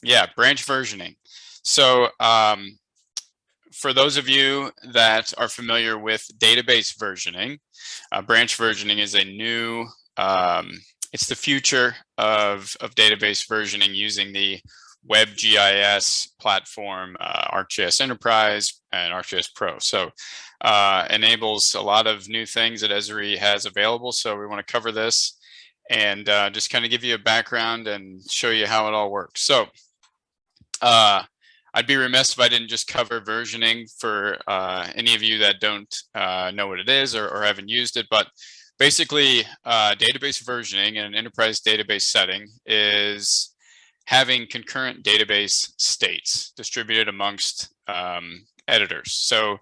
Yeah, branch versioning. So for those of you that are familiar with database versioning, branch versioning is a new, it's the future of database versioning using the WebGIS platform, ArcGIS Enterprise and ArcGIS Pro. So enables a lot of new things that Esri has available. So we want to cover this and just kind of give you a background and show you how it all works. So I'd be remiss if I didn't just cover versioning for any of you that don't know what it is or haven't used it. But basically, database versioning in an enterprise database setting is having concurrent database states distributed amongst editors. So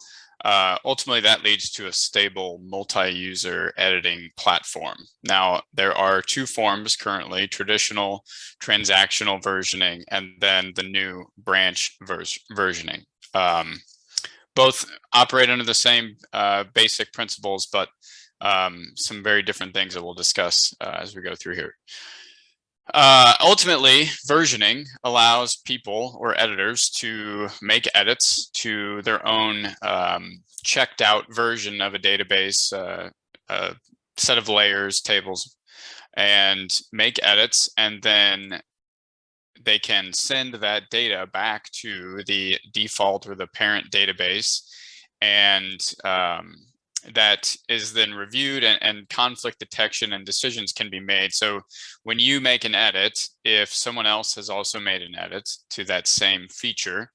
ultimately, that leads to a stable multi-user editing platform. Now, there are two forms currently: traditional transactional versioning and then the new branch versioning. Both operate under the same basic principles, but some very different things that we'll discuss as we go through here. Ultimately, versioning allows people or editors to make edits to their own checked out version of a database, a set of layers, tables, and make edits, and then they can send that data back to the default or the parent database, and that is then reviewed, and conflict detection and decisions can be made. So when you make an edit, if someone else has also made an edit to that same feature,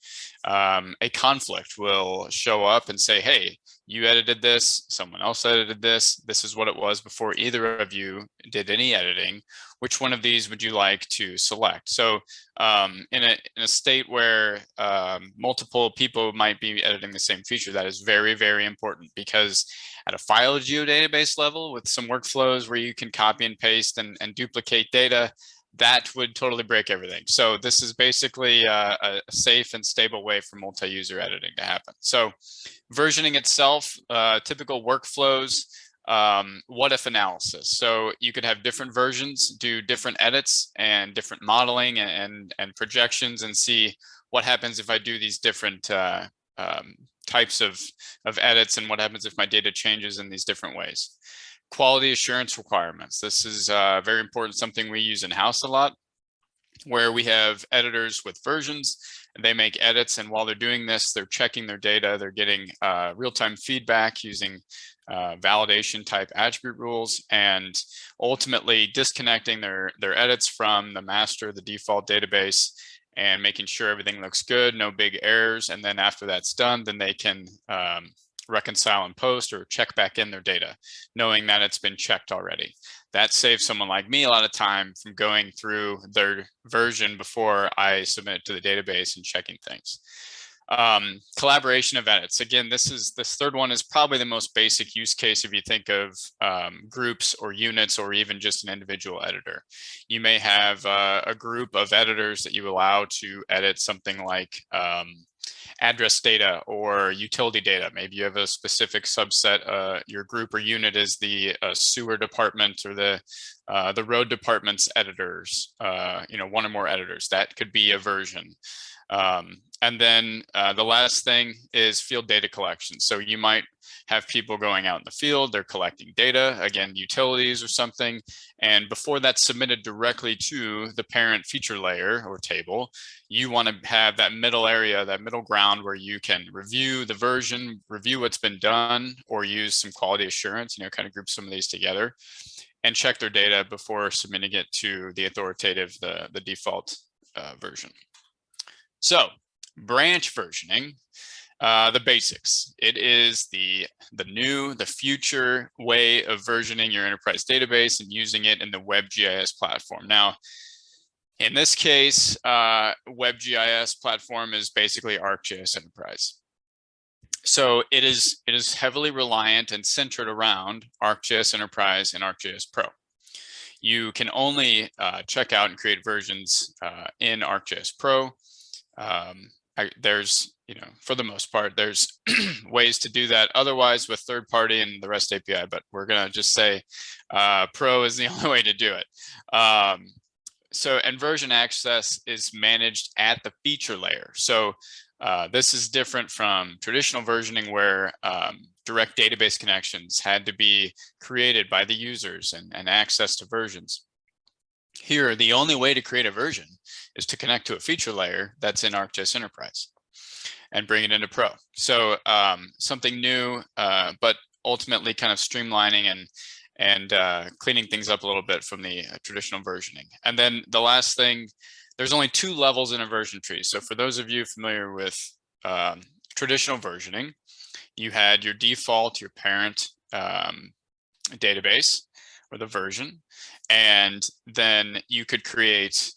a conflict will show up and say, hey, you edited this, someone else edited this, this is what it was before either of you did any editing. Which one of these would you like to select? So in a state where multiple people might be editing the same feature, that is very, very important, because at a file geodatabase level with some workflows where you can copy and paste and duplicate data, that would totally break everything. So this is basically a safe and stable way for multi-user editing to happen. So versioning itself, typical workflows, what if analysis. So you could have different versions, do different edits and different modeling and projections, and see what happens if I do these different types of edits, and what happens if my data changes in these different ways. Quality assurance requirements. This is very important, something we use in-house a lot, where we have editors with versions, and they make edits, and while they're doing this, they're checking their data, they're getting real-time feedback using validation type attribute rules, and ultimately disconnecting their edits from the master, the default database, and making sure everything looks good, no big errors. And then after that's done, then they can reconcile and post or check back in their data, knowing that it's been checked already. That saves someone like me a lot of time from going through their version before I submit it to the database and checking things. Collaboration of edits. Again, this third one is probably the most basic use case if you think of groups or units, or even just an individual editor. You may have a group of editors that you allow to edit something like address data or utility data. Maybe you have a specific subset. Your group or unit is the sewer department or the road department's editors. One or more editors. That could be a version. And then the last thing is field data collection. So you might have people going out in the field, they're collecting data, again, utilities or something. And before that's submitted directly to the parent feature layer or table, you want to have that middle area, that middle ground where you can review the version, review what's been done, or use some quality assurance, kind of group some of these together and check their data before submitting it to the authoritative, the default version. So branch versioning, the basics. It is the future way of versioning your enterprise database and using it in the WebGIS platform. Now, in this case, WebGIS platform is basically ArcGIS Enterprise. So it is heavily reliant and centered around ArcGIS Enterprise and ArcGIS Pro. You can only check out and create versions in ArcGIS Pro. There's, for the most part, there's ways to do that otherwise with third party and the REST API, but we're going to just say Pro is the only way to do it. and version access is managed at the feature layer. So this is different from traditional versioning where direct database connections had to be created by the users and access to versions. Here, the only way to create a version is to connect to a feature layer that's in ArcGIS Enterprise and bring it into Pro. So something new, but ultimately kind of streamlining and cleaning things up a little bit from the traditional versioning. And then the last thing, there's only 2 levels in a version tree. So for those of you familiar with traditional versioning, you had your default, your parent database or the version, and then you could create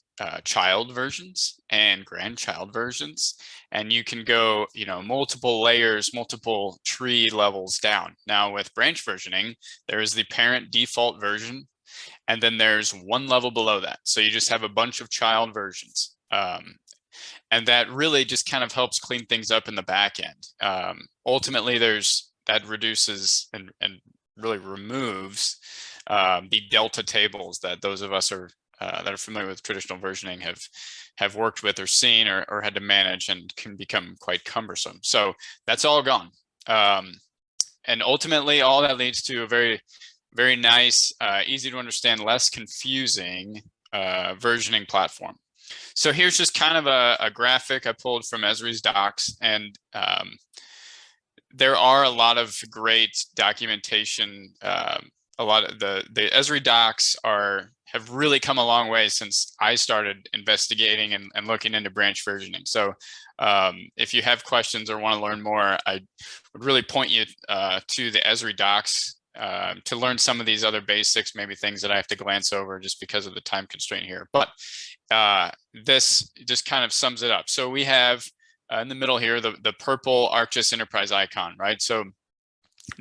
child versions and grandchild versions, and you can go, multiple layers, multiple tree levels down. Now with branch versioning, there is the parent default version, and then there's 1 level below that. So you just have a bunch of child versions. And that really just kind of helps clean things up in the back end. Ultimately, that reduces and really removes the delta tables that those of us that are familiar with traditional versioning have worked with or seen or had to manage, and can become quite cumbersome. So that's all gone. And ultimately, all that leads to a very, very nice, easy to understand, less confusing versioning platform. So here's just kind of a graphic I pulled from Esri's docs, and there are a lot of great documentation. A lot of the Esri docs have really come a long way since I started investigating and looking into branch versioning. So if you have questions or want to learn more, I would really point you to the Esri docs to learn some of these other basics, maybe things that I have to glance over just because of the time constraint here. But this just kind of sums it up. So we have in the middle here, the purple ArcGIS Enterprise icon, right? So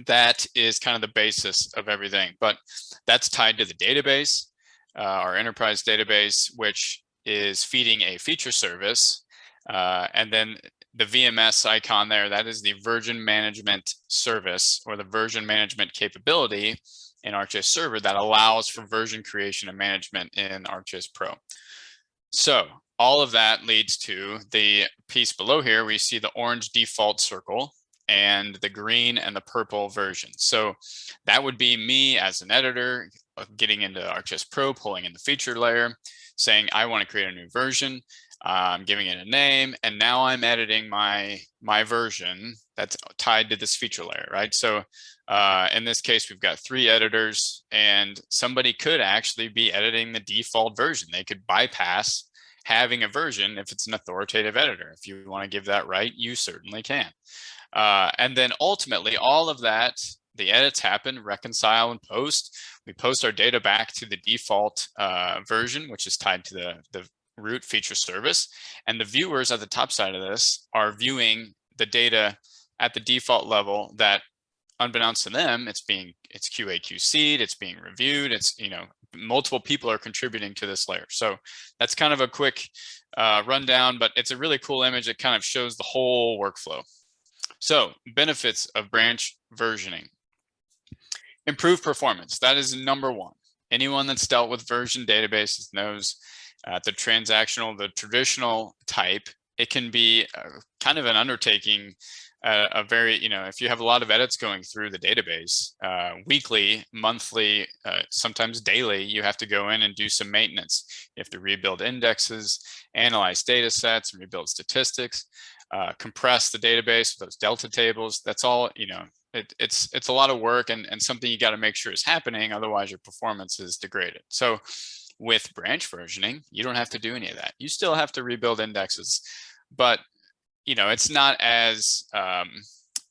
that is kind of the basis of everything, but that's tied to the database, our enterprise database, which is feeding a feature service. And then the VMS icon there, that is the version management service or the version management capability in ArcGIS Server that allows for version creation and management in ArcGIS Pro. So all of that leads to the piece below here. We see the orange default circle and the green and the purple version. So that would be me as an editor getting into ArcGIS Pro, pulling in the feature layer, saying I want to create a new version. I'm giving it a name, and now I'm editing my version that's tied to this feature layer, right? So in this case, we've got 3 editors, and somebody could actually be editing the default version. They could bypass having a version if it's an authoritative editor. If you want to give that right, you certainly can. And then ultimately, all of that, the edits happen, reconcile, and post. We post our data back to the default version, which is tied to the root feature service. And the viewers at the top side of this are viewing the data at the default level that, unbeknownst to them, it's QA QC'd, it's being reviewed, it's, multiple people are contributing to this layer. So that's kind of a quick rundown, but it's a really cool image. It kind of shows the whole workflow. So benefits of branch versioning. Improved performance, that is number 1. Anyone that's dealt with version databases knows the transactional, the traditional type, it can be kind of an undertaking, a very, if you have a lot of edits going through the database, weekly, monthly, sometimes daily, you have to go in and do some maintenance. You have to rebuild indexes, analyze data sets, rebuild statistics, compress the database with those delta tables. That's all, it's a lot of work and something you got to make sure is happening. Otherwise, your performance is degraded. So with branch versioning, you don't have to do any of that. You still have to rebuild indexes, but it's not as,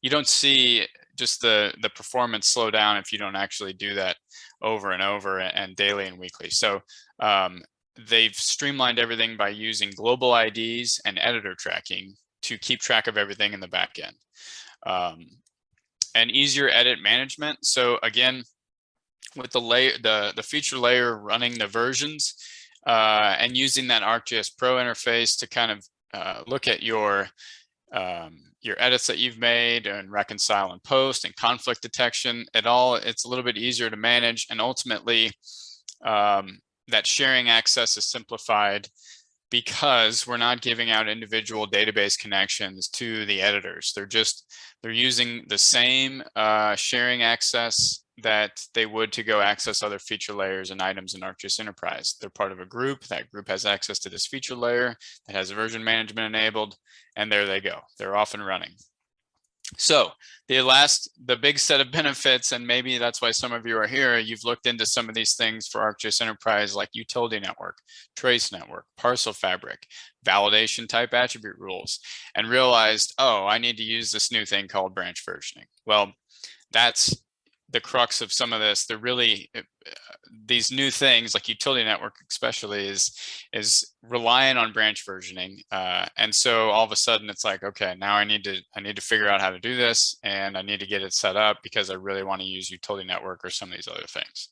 you don't see just the performance slow down if you don't actually do that over and over and daily and weekly. So they've streamlined everything by using global IDs and editor tracking to keep track of everything in the back end. And easier edit management. So again, with the feature layer running the versions and using that ArcGIS Pro interface to kind of look at your edits that you've made and reconcile and post and conflict detection, it's a little bit easier to manage. And ultimately, that sharing access is simplified because we're not giving out individual database connections to the editors. They're using the same sharing access that they would to go access other feature layers and items in ArcGIS Enterprise. They're part of a group. That group has access to this feature layer that has version management enabled, and there they go. They're off and running. So the big set of benefits, and maybe that's why some of you are here, you've looked into some of these things for ArcGIS Enterprise, like utility network, trace network, parcel fabric, validation type attribute rules, and realized, oh, I need to use this new thing called branch versioning. Well, that's the crux of some of this. They're really these new things like utility network especially is relying on branch versioning, and so all of a sudden it's like, okay, now I need to figure out how to do this, and I need to get it set up because I really want to use utility network or some of these other things.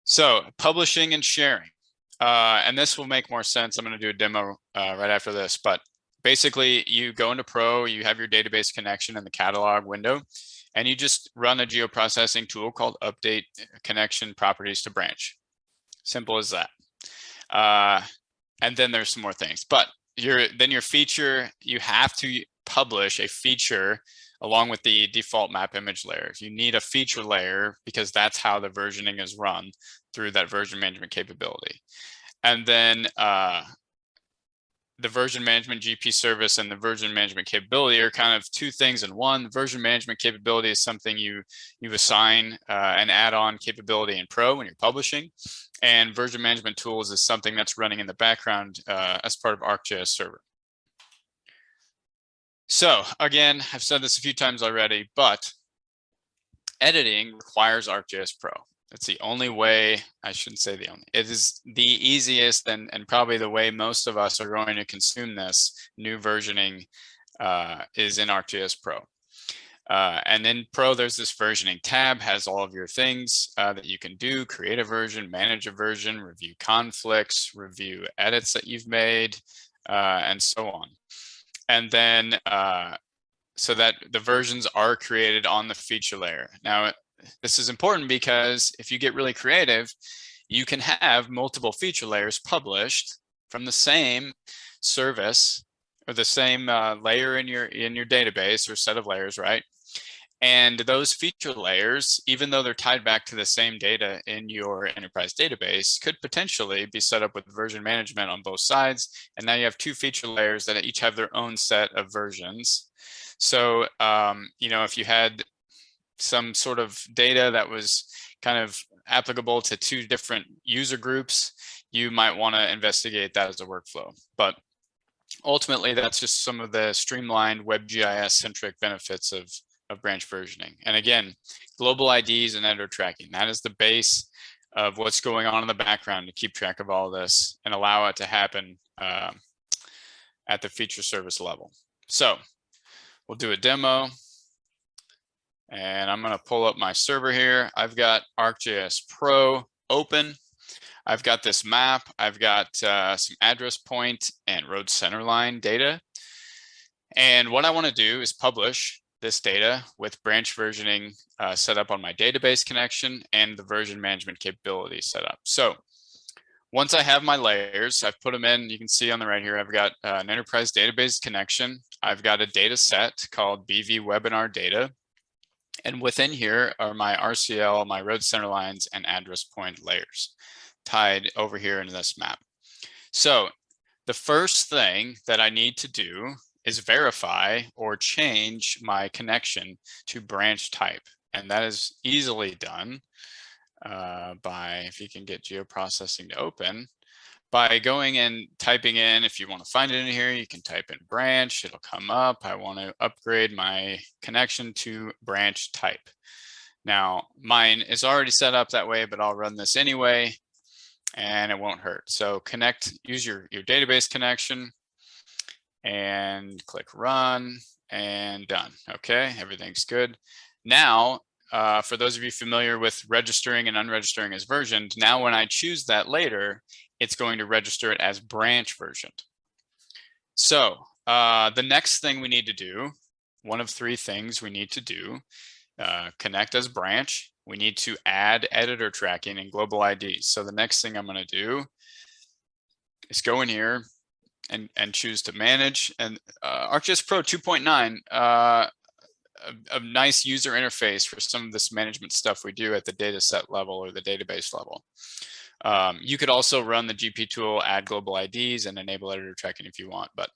So publishing and sharing, and this will make more sense. I'm going to do a demo right after this, but basically you go into Pro, you have your database connection in the catalog window, and you just run a geoprocessing tool called update connection properties to branch. Simple as that. And then there's some more things, but then your feature, you have to publish a feature along with the default map image layers. You need a feature layer because that's how the versioning is run through that version management capability. And then the version management GP service and the version management capability are kind of two things in one. Version management capability is something you assign an add-on capability in Pro when you're publishing, and version management tools is something that's running in the background as part of ArcGIS Server. So again, I've said this a few times already, but editing requires ArcGIS Pro. It's the only way, I shouldn't say the only, it is the easiest and probably the way most of us are going to consume this new versioning is in ArcGIS Pro. And in Pro, there's this versioning tab, has all of your things that you can do, create a version, manage a version, review conflicts, review edits that you've made, and so on. And then so that the versions are created on the feature layer. Now, this is important because if you get really creative, you can have multiple feature layers published from the same service or the same layer in your database or set of layers, right? And those feature layers, even though they're tied back to the same data in your enterprise database, could potentially be set up with version management on both sides. And now you have two feature layers that each have their own set of versions. So, you know, if you had some sort of data that was kind of applicable to two different user groups, you might want to investigate that as a workflow. But ultimately, that's just some of the streamlined WebGIS centric benefits of branch versioning. And again, global IDs and editor tracking, that is the base of what's going on in the background to keep track of all of this and allow it to happen at the feature service level. So we'll do a demo. And I'm going to pull up my server here. I've got ArcGIS Pro open. I've got this map. I've got some address point and road centerline data. And what I want to do is publish this data with branch versioning set up on my database connection and the version management capability set up. So once I have my layers, I've put them in. You can see on the right here, I've got an enterprise database connection. I've got a data set called BV webinar data. And within here are my RCL, my road center lines, and address point layers tied over here into this map. So the first thing that I need to do is verify or change my connection to branch type. And that is easily done by, if you can get geoprocessing to open, by going and typing in, if you want to find it in here, you can type in branch, it'll come up. I want to upgrade my connection to branch type. Now, mine is already set up that way, but I'll run this anyway, and it won't hurt. So use your database connection, and click run, and done. Okay, everything's good. Now, for those of you familiar with registering and unregistering as versioned, now when I choose that later, it's going to register it as branch versioned. So the next thing we need to do, one of three things we need to do, connect as branch, we need to add editor tracking and global IDs. So the next thing I'm going to do is go in here and choose to manage. And ArcGIS Pro 2.9, a nice user interface for some of this management stuff we do at the data set level or the database level. You could also run the GP tool, add global IDs, and enable editor tracking if you want. But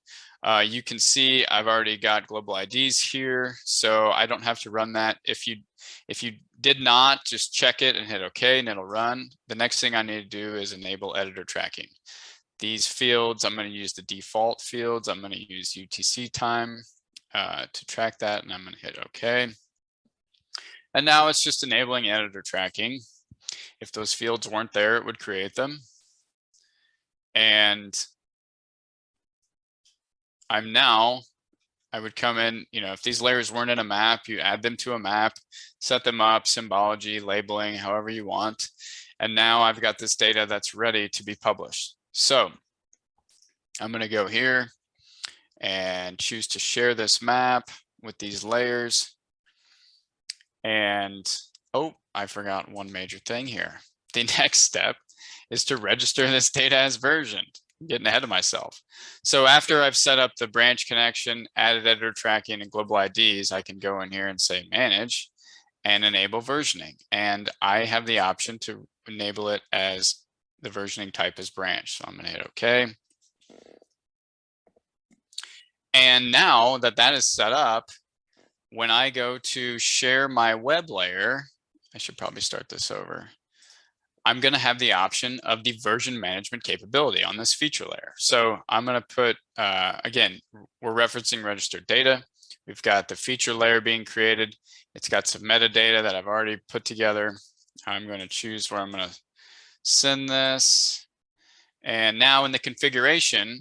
you can see I've already got global IDs here, so I don't have to run that. If you did not, just check it and hit OK, and it'll run. The next thing I need to do is enable editor tracking. These fields, I'm going to use the default fields. I'm going to use UTC time to track that, and I'm going to hit OK. And now it's just enabling editor tracking. If those fields weren't there, it would create them. And I would come in, if these layers weren't in a map, you add them to a map, set them up, symbology, labeling, however you want. And now I've got this data that's ready to be published. So I'm going to go here and choose to share this map with these layers. And oh, I forgot one major thing here. The next step is to register this data as versioned. I'm getting ahead of myself. So after I've set up the branch connection, added editor tracking, and global IDs, I can go in here and say manage and enable versioning. And I have the option to enable it as the versioning type is branch. So I'm going to hit OK. And now that that is set up, when I go to share my web layer, I should probably start this over. I'm going to have the option of the version management capability on this feature layer. So I'm going to put, again, we're referencing registered data. We've got the feature layer being created. It's got some metadata that I've already put together. I'm going to choose where I'm going to send this. And now in the configuration,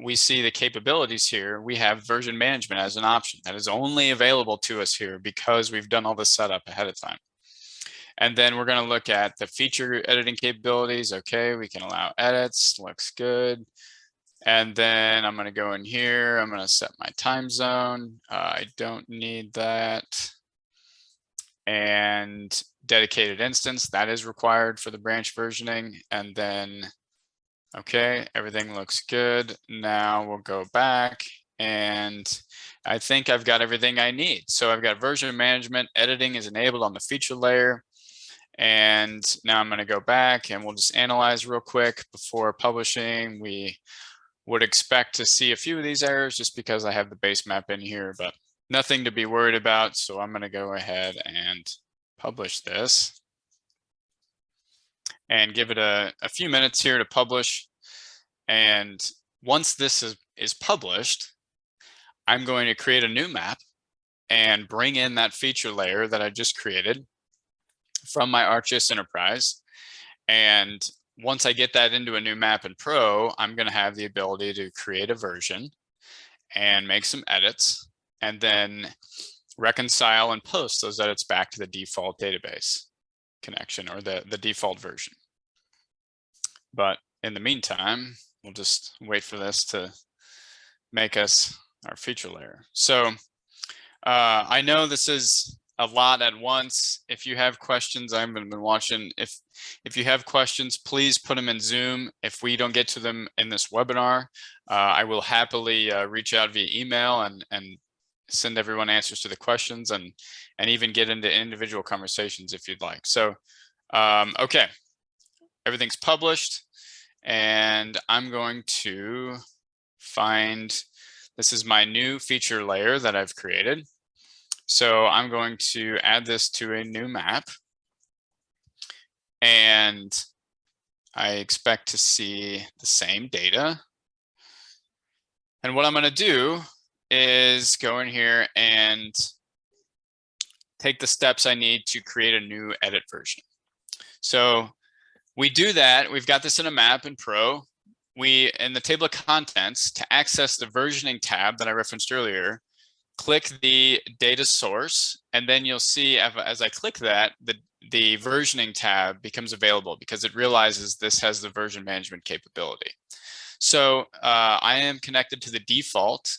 we see the capabilities here. We have version management as an option that is only available to us here because we've done all this setup ahead of time. And then we're going to look at the feature editing capabilities. Okay, we can allow edits, looks good. And then I'm going to go in here. I'm going to set my time zone. I don't need that. And dedicated instance, that is required for the branch versioning. And then, okay, everything looks good. Now we'll go back and I think I've got everything I need. So I've got version management, editing is enabled on the feature layer. And now I'm going to go back and we'll just analyze real quick before publishing. We would expect to see a few of these errors just because I have the base map in here, but nothing to be worried about. So I'm going to go ahead and publish this and give it a few minutes here to publish. And once this is published, I'm going to create a new map and bring in that feature layer that I just created from my ArcGIS Enterprise. And once I get that into a new map in Pro, I'm going to have the ability to create a version and make some edits and then reconcile and post those edits back to the default database connection or the default version. But in the meantime, we'll just wait for this to make us our feature layer. So I know this is a lot at once. If you have questions, I've been watching. If you have questions, please put them in Zoom. If we don't get to them in this webinar, I will happily reach out via email and send everyone answers to the questions and even get into individual conversations if you'd like. So, okay, everything's published and I'm going to find, this is my new feature layer that I've created. So I'm going to add this to a new map and I expect to see the same data. And what I'm going to do is go in here and take the steps I need to create a new edit version. So we do that. We've got this in a map in Pro. In the table of contents, to access the versioning tab that I referenced earlier, click the data source, and then you'll see as I click that, the versioning tab becomes available because it realizes this has the version management capability. So I am connected to the default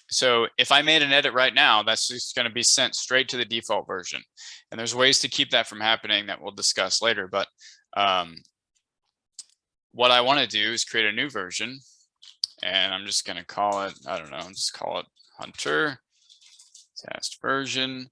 So if I made an edit right now, that's just going to be sent straight to the default version. And there's ways to keep that from happening that we'll discuss later. But what I want to do is create a new version. And I'm just going to call it, I don't know, just call it Hunter test version.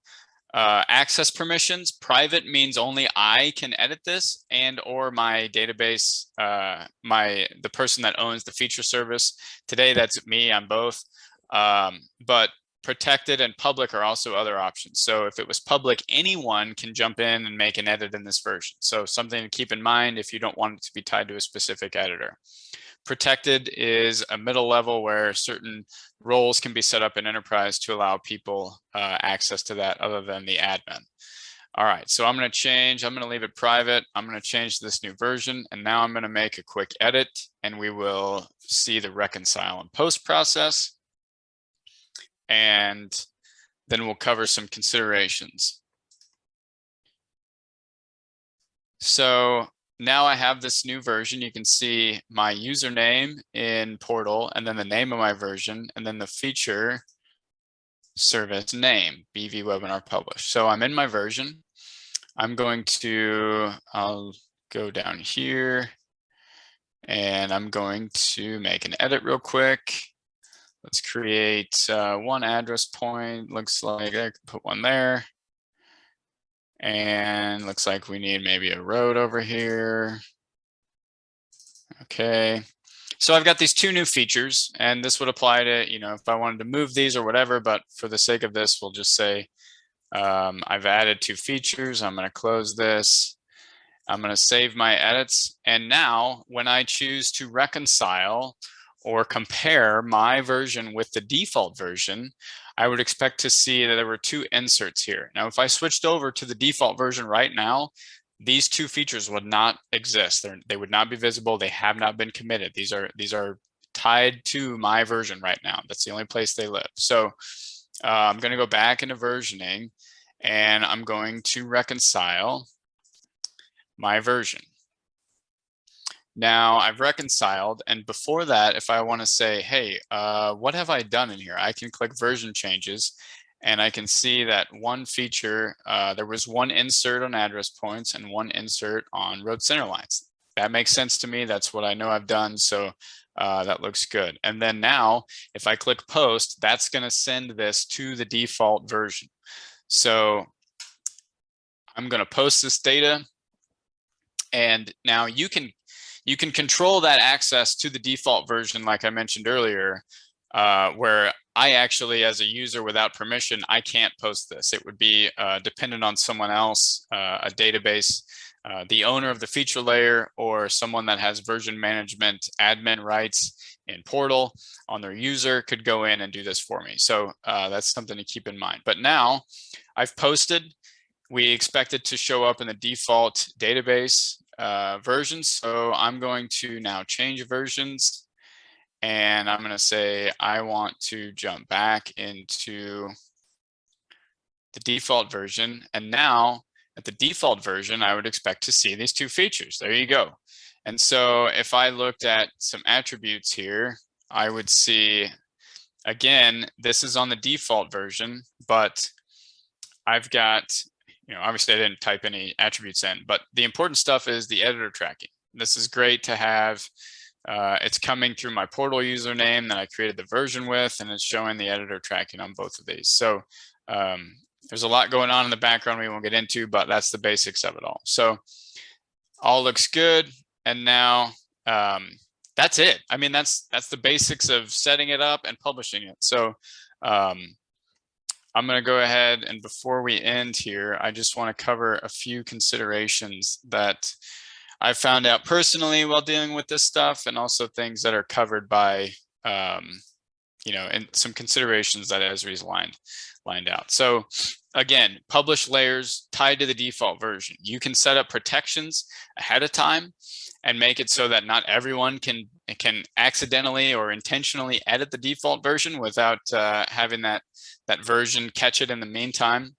Access permissions, private means only I can edit this, and or my database, the person that owns the feature service. Today, that's me, I'm both. But protected and public are also other options. So if it was public, anyone can jump in and make an edit in this version. So something to keep in mind if you don't want it to be tied to a specific editor. Protected is a middle level where certain roles can be set up in enterprise to allow people access to that other than the admin. All right, so I'm going to leave it private. I'm going to change this new version, and now I'm going to make a quick edit, and we will see the reconcile and post process, and then we'll cover some considerations. So now I have this new version. You can see my username in Portal, and then the name of my version, and then the feature service name, BV Webinar Publish. So I'm in my version. I'm going to, I'll go down here, and I'm going to make an edit real quick. Let's create one address point. Looks like I can put one there. And looks like we need maybe a road over here. Okay, so I've got these two new features, and this would apply to, if I wanted to move these or whatever, but for the sake of this, we'll just say I've added two features. I'm going to close this. I'm going to save my edits. And now when I choose to reconcile or compare my version with the default version, I would expect to see that there were two inserts here. Now, if I switched over to the default version right now, these two features would not exist. They would not be visible. They have not been committed. These are tied to my version right now. That's the only place they live. So I'm going to go back into versioning, and I'm going to reconcile my version. Now I've reconciled, and before that, if I want to say, hey, what have I done in here? I can click version changes, and I can see that one feature, there was one insert on address points and one insert on road center lines. That makes sense to me. That's what I know I've done. So that looks good. And then now, if I click post, that's going to send this to the default version. So I'm going to post this data. And now you can control that access to the default version, like I mentioned earlier, where I actually, as a user without permission, I can't post this. It would be dependent on someone else, a database, the owner of the feature layer, or someone that has version management admin rights in Portal on their user could go in and do this for me. So that's something to keep in mind. But now I've posted. We expect it to show up in the default database version. So I'm going to now change versions, and I'm going to say I want to jump back into the default version. And now at the default version, I would expect to see these two features. There you go. And so if I looked at some attributes here, I would see, again, this is on the default version, but I've got, obviously I didn't type any attributes in, but the important stuff is the editor tracking. This is great to have. It's coming through my Portal username that I created the version with, and it's showing the editor tracking on both of these. So there's a lot going on in the background we won't get into, but that's the basics of it all. So all looks good. And now that's it. I mean, that's the basics of setting it up and publishing it. So I'm going to go ahead, and before we end here, I just want to cover a few considerations that I found out personally while dealing with this stuff, and also things that are covered by, and some considerations that Esri's lined out. So again, publish layers tied to the default version. You can set up protections ahead of time and make it so that not everyone can accidentally or intentionally edit the default version without having that version catch it in the meantime.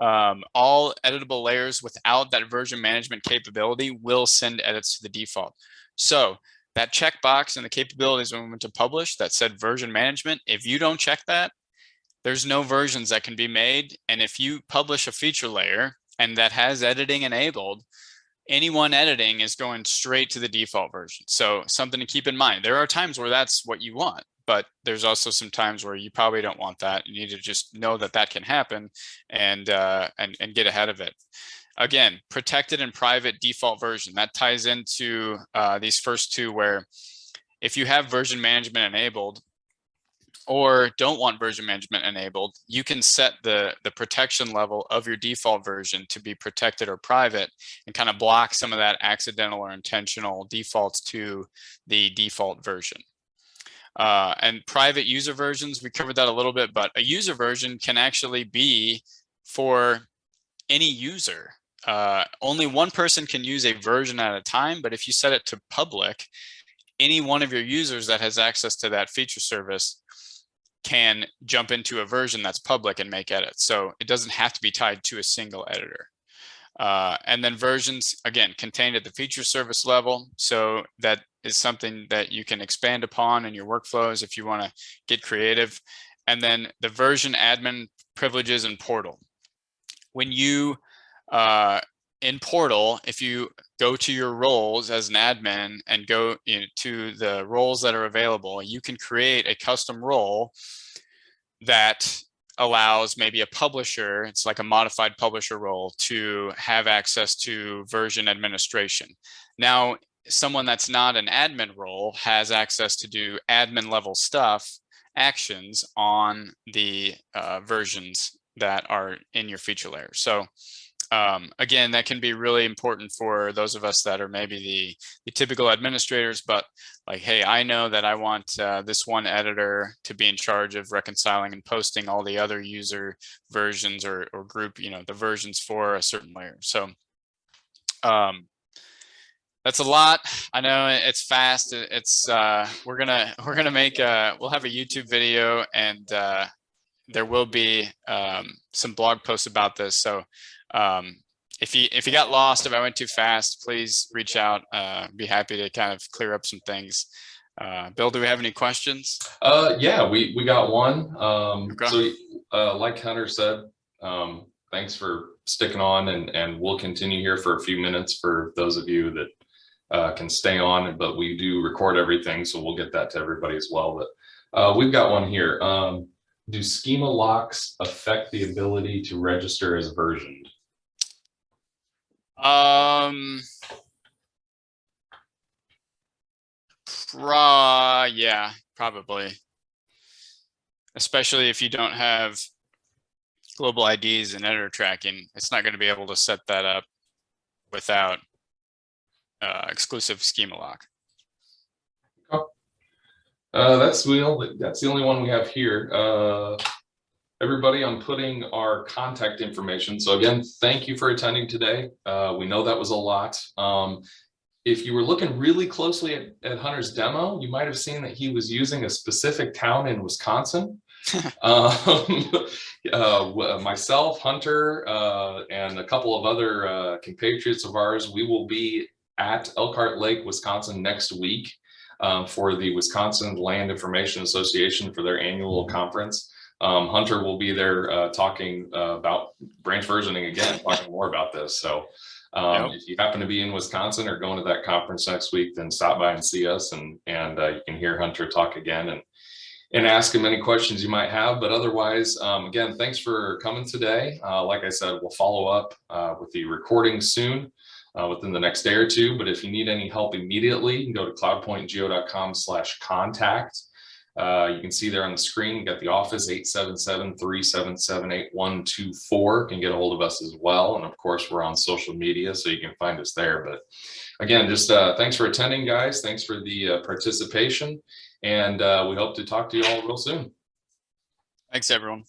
All editable layers without that version management capability will send edits to the default. So that checkbox and the capabilities when we went to publish that said version management, if you don't check that, there's no versions that can be made. And if you publish a feature layer and that has editing enabled, anyone editing is going straight to the default version. So something to keep in mind. There are times where that's what you want, but there's also some times where you probably don't want that. You need to just know that that can happen and get ahead of it. Again, protected and private default version. That ties into these first two, where if you have version management enabled or don't want version management enabled, you can set the protection level of your default version to be protected or private and kind of block some of that accidental or intentional defaults to the default version. And private user versions, we covered that a little bit, but a user version can actually be for any user. Only one person can use a version at a time, but if you set it to public, any one of your users that has access to that feature service can jump into a version that's public and make edits. So it doesn't have to be tied to a single editor. And then versions, again, contained at the feature service level. So that is something that you can expand upon in your workflows if you want to get creative. And then the version admin privileges in Portal. When you, in Portal, if you go to your roles as an admin and go to the roles that are available, you can create a custom role that allows maybe a publisher, it's like a modified publisher role, to have access to version administration. Now, someone that's not an admin role has access to do admin level stuff, actions on the versions that are in your feature layer. So again, that can be really important for those of us that are maybe the typical administrators, but like, hey, I know that I want this one editor to be in charge of reconciling and posting all the other user versions or group, the versions for a certain layer. So that's a lot. I know it's fast. It's we're gonna make we'll have a YouTube video, and there will be some blog posts about this. So if you got lost, if I went too fast, please reach out. Be happy to kind of clear up some things. Bill, do we have any questions? Yeah, we got one. Okay. So like Hunter said, thanks for sticking on, and we'll continue here for a few minutes for those of you that can stay on, but we do record everything, so we'll get that to everybody as well. But we've got one here. Do schema locks affect the ability to register as versioned? Yeah, probably. Especially if you don't have global IDs and editor tracking, it's not going to be able to set that up without exclusive schema lock. Oh. That's the only one we have here. Everybody, I'm putting our contact information. So again, thank you for attending today. We know that was a lot. If you were looking really closely at Hunter's demo, you might have seen that he was using a specific town in Wisconsin. Myself, Hunter, and a couple of other compatriots of ours, we will be at Elkhart Lake, Wisconsin next week for the Wisconsin Land Information Association for their annual conference. Hunter will be there talking about branch versioning again, talking more about this. So if you happen to be in Wisconsin or going to that conference next week, then stop by and see us, and you can hear Hunter talk again and ask him any questions you might have. But otherwise, again, thanks for coming today. Like I said, we'll follow up with the recording soon, within the next day or two. But if you need any help immediately, you can go to cloudpointgeo.com/contact. You can see there on the screen, you got the office 877-377-8124. You can get a hold of us as well. And of course, we're on social media, so you can find us there. But again, just thanks for attending, guys. Thanks for the participation. And we hope to talk to you all real soon. Thanks, everyone.